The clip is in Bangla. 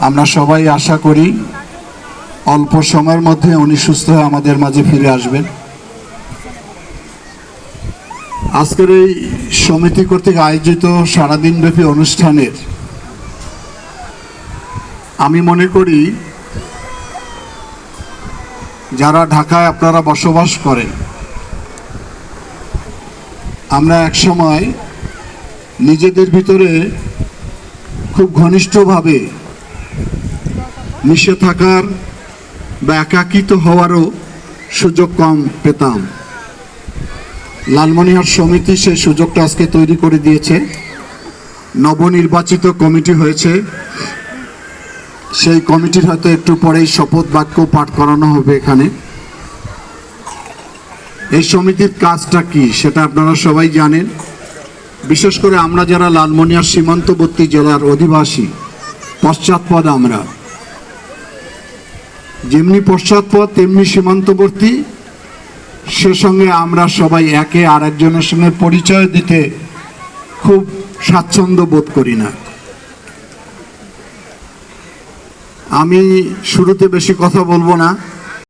আমরা সবাই আশা করি অল্প সময়ের মধ্যে উনি সুস্থ হয়ে আমাদের মাঝে ফিরে আসবেন। আজকের এই সমিতি কর্তৃক আয়োজিত সারাদিনব্যাপী অনুষ্ঠানের আমি মনে করি যারা ঢাকায় আপনারা বসবাস করেন, আমরা একসময় নিজেদের ভিতরে খুব ঘনিষ্ঠভাবে মিশে থাকার বা একাকিত হওয়ারও সুযোগ কম পেতাম। লালমনিরহাট সমিতি সেই সুযোগটা আজকে তৈরি করে দিয়েছে। নবনির্বাচিত কমিটি হয়েছে, সেই কমিটির হয়তো একটু পরেই শপথ বাক্য পাঠ করানো হবে এখানে। এই সমিতির কাজটা কি সেটা আপনারা সবাই জানেন। বিশেষ করে আমরা যারা লালমনিরহাট সীমান্তবর্তী জেলার অধিবাসী, পশ্চাৎপদ, আমরা যেমনি পশ্চাৎপদ তেমনি সীমান্তবর্তী, সে সঙ্গে আমরা সবাই একে আর একজনের সঙ্গে পরিচয় দিতে খুব স্বাচ্ছন্দ্য বোধ করি না। আমি শুরুতে বেশি কথা বলবো না।